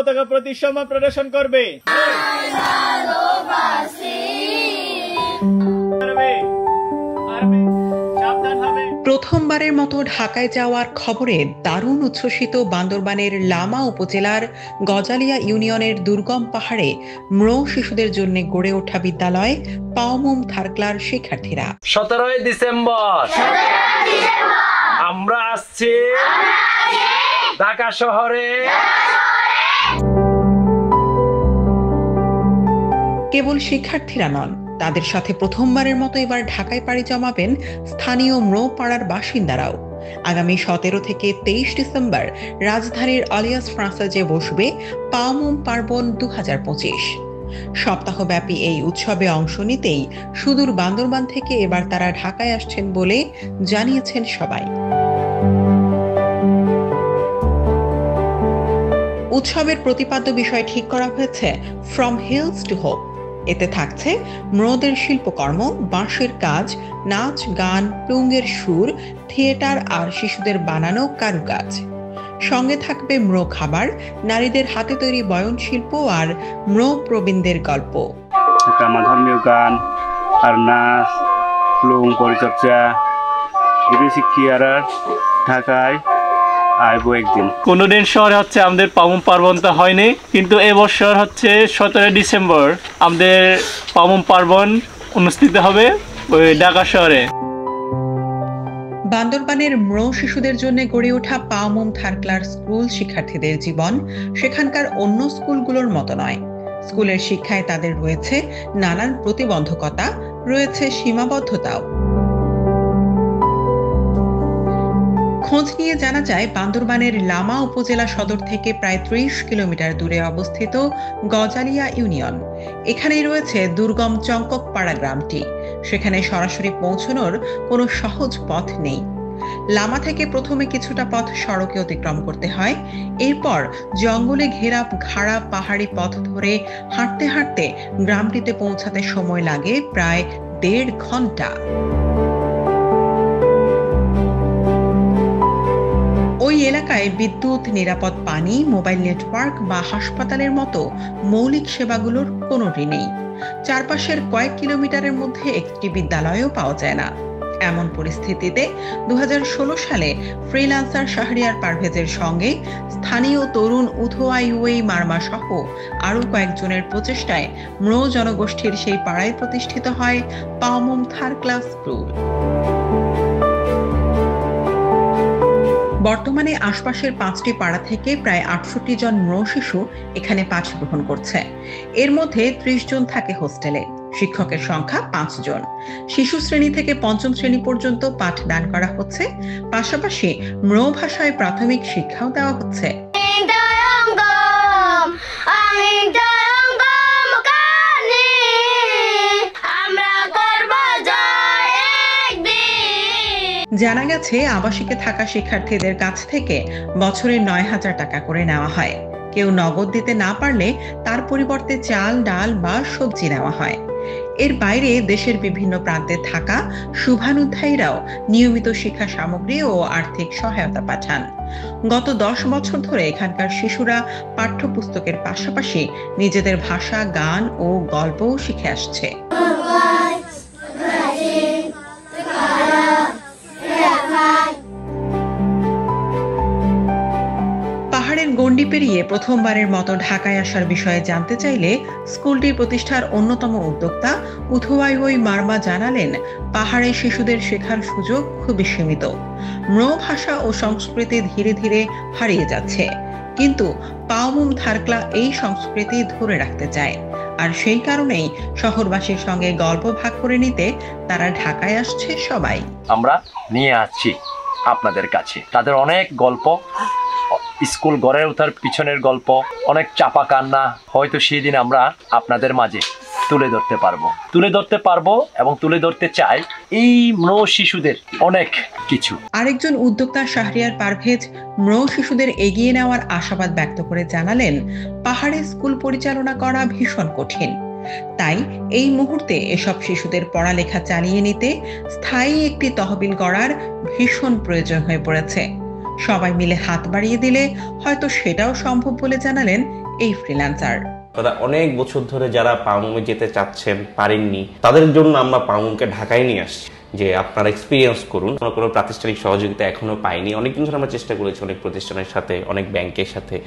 পতাকা প্রতি সম্মান প্রদর্শন করবে। প্রথমবারের মতো ঢাকায় যাওয়ার খবরে দারুণ উচ্ছ্বসিত বান্দরবানের লামা উপজেলার গজালিয়া ইউনিয়নের দুর্গম পাহাড়ে ম্রো শিশুদের জন্য গড়ে ওঠা বিদ্যালয় পাওমুম থারক্লার শিক্ষার্থীরা 17 ডিসেম্বর আমরা আসছি ঢাকা শহরে। কেবল শিক্ষার্থীরা নন, তাদের সাথে প্রথমবারের মতো এবার ঢাকায় পাড়ি জমাবেন স্থানীয় ম্রো পাড়ার বাসিন্দারাও। আগামী 17 থেকে 23 ডিসেম্বর রাজধানীর আলিয়াস ফ্রান্সাজে বসবে পাওমুম পার্বণ 2025। সপ্তাহব্যাপী এই উৎসবে অংশ নিতেই সুদূর বান্দরবান থেকে এবার তারা ঢাকায় আসছেন বলে জানিয়েছেন সবাই। উৎসবের প্রতিপাদ্য বিষয় ঠিক করা হয়েছে ফ্রম হিলস টু হোপ। এতে থাকছে ম্রোদের শিল্পকর্ম, বাঁশের কাজ, নাচ গান, প্লুঙ্গের সুর, থিয়েটার আর শিশুদের বানানো কারুকাজ। সঙ্গে থাকবে ম্রো খাবার, নারীদের হাতে তৈরি বয়ন শিল্প আর ম্রো প্রবীণদের গল্প। ধর্মীয় গান আর নাচ, প্লুং পরিচর্যা ঢাকায় আইবো একদিন। কোনোদিন শহরে হচ্ছে আমাদের পাওমুম পার্বণটা হয়নি, কিন্তু এবছর হচ্ছে 17 ডিসেম্বর আমাদের পাওমুম পার্বণ অনুষ্ঠিত হবে ওই ঢাকা শহরে। বান্দরবানের ম্রো শিশুদের জন্য গড়ে ওঠা পাওমুম থারক্লার স্কুল শিক্ষার্থীদের জীবন সেখানকার অন্য স্কুলগুলোর মতো নয়। স্কুলের শিক্ষায় তাদের রয়েছে নানান প্রতিবন্ধকতা, রয়েছে সীমাবদ্ধতাও। খোঁজ নিয়ে জানা যায়, বান্দরবানের লামা উপজেলা সদর থেকে প্রায় 30 কিলোমিটার দূরে অবস্থিত গজালিয়া ইউনিয়ন। এখানেই রয়েছে দুর্গম চঙ্ককপাড়া গ্রামটি। সেখানে সরাসরি পৌঁছানোর কোনো সহজ পথ নেই। লামা থেকে প্রথমে কিছুটা পথ সড়কে অতিক্রম করতে হয়, এরপর জঙ্গলে ঘেরা খাড়া পাহাড়ি পথ ধরে হাঁটতে হাঁটতে গ্রামটিতে পৌঁছাতে সময় লাগে প্রায় 1.5 ঘন্টা। ওই এলাকায় বিদ্যুৎ, নিরাপদ পানি, মোবাইল নেটওয়ার্ক বা হাসপাতালের মতো মৌলিক সেবাগুলোর কোনোটি নেই। চারপাশের কয়েক কিলোমিটারের মধ্যে একটি বিদ্যালয়ও পাওয়া যায় না। এমন পরিস্থিতিতে 2016 সালে ফ্রিল্যান্সার শাহরিয়ার পারভেজের সঙ্গে স্থানীয় তরুণ উথোয়াইউই মারমা সহ আরও কয়েকজনের প্রচেষ্টায় ম্রো জনগোষ্ঠীর সেই পাড়ায় প্রতিষ্ঠিত হয় পাওমুম থারক্লার স্কুল। বর্তমানে আশপাশের 5টি পাড়া থেকে প্রায় 68 জন ম্রো শিশু এখানে পাঠ গ্রহণ করছে। এর মধ্যে 30 জন থাকে হোস্টেলে। শিক্ষকের সংখ্যা 5 জন। শিশু শ্রেণী থেকে 5ম শ্রেণী পর্যন্ত পাঠ দান করা হচ্ছে, পাশাপাশি ম্রো ভাষায় প্রাথমিক শিক্ষাও দেওয়া হচ্ছে। জানা গেছে, আবাসিকে থাকা শিক্ষার্থীদের কাছ থেকে বছরে 9,000 টাকা করে নেওয়া হয়। কেউ নগদ দিতে না পারলে তার পরিবর্তে চাল, ডাল বা সবজি নেওয়া হয়। এর বাইরে দেশের বিভিন্ন প্রান্তে থাকা শুভানুধ্যায়ীরাও নিয়মিত শিক্ষা সামগ্রী ও আর্থিক সহায়তা পাঠান। গত 10 বছর ধরে এখানকার শিশুরা পাঠ্যপুস্তকের পাশাপাশি নিজেদের ভাষা, গান ও গল্পও শিখে আসছে। পাহাড়ের গণ্ডি পেরিয়ে প্রথমবারের মতো ঢাকায় আসার বিষয়ে জানতে চাইলে স্কুলটি প্রতিষ্ঠার অন্যতম উদ্যোক্তা উথোয়াইউই মারমা জানালেন, পাহাড়ে শিশুদের শেখার সুযোগ খুবই সীমিত। ম্রো ভাষা ও সংস্কৃতি ধীরে ধীরে হারিয়ে যাচ্ছে, কিন্তু পাওমুম থারক্লা এই সংস্কৃতি ধরে রাখতে চায়। আর সেই কারণেই শহরবাসীর সঙ্গে গল্প ভাগ করে নিতে তারা ঢাকায় আসছে সবাই। আমরা নিয়ে আসছি আপনাদের কাছে তাদের অনেক গল্প, স্কুল গড়ে ওঠার পিছনের গল্প, অনেক চাপা কান্না। হয়তো সেদিন আমরা আপনাদের মাঝে তুলে ধরতে পারবো এবং তুলে ধরতে চাই এই ম্রো শিশুদের অনেক কিছু। আরেকজন উদ্যোক্তা শাহরিয়ার পারভেজ ম্রো শিশুদের এগিয়ে নেওয়ার আশাবাদ ব্যক্ত করে জানালেন, পাহাড়ে স্কুল পরিচালনা করা ভীষণ কঠিন। তাই এই মুহূর্তে এসব শিশুদের পড়ালেখা চালিয়ে নিতে স্থায়ী একটি তহবিল গড়ার ভীষণ প্রয়োজন হয়ে পড়েছে। সবাই মিলে হাত বাড়িয়ে দিলে হয়তো সেটাও সম্ভব বলে জানালেন এই ফ্রিল্যান্সার। তারা অনেক বছর ধরে যারা পাউমে যেতে চাচ্ছেন পারেননি, তাদের জন্য আমরা পাউমকে ঢাকায় নিয়ে আসছি যে আপনারা এক্সপিরিয়েন্স করুন। কোনো প্রাতিষ্ঠানিক সহযোগিতা এখনো পাইনি, অনেকদিন ধরে আমরা চেষ্টা করেছি অনেক প্রতিষ্ঠানের সাথে, অনেক ব্যাংকের সাথে।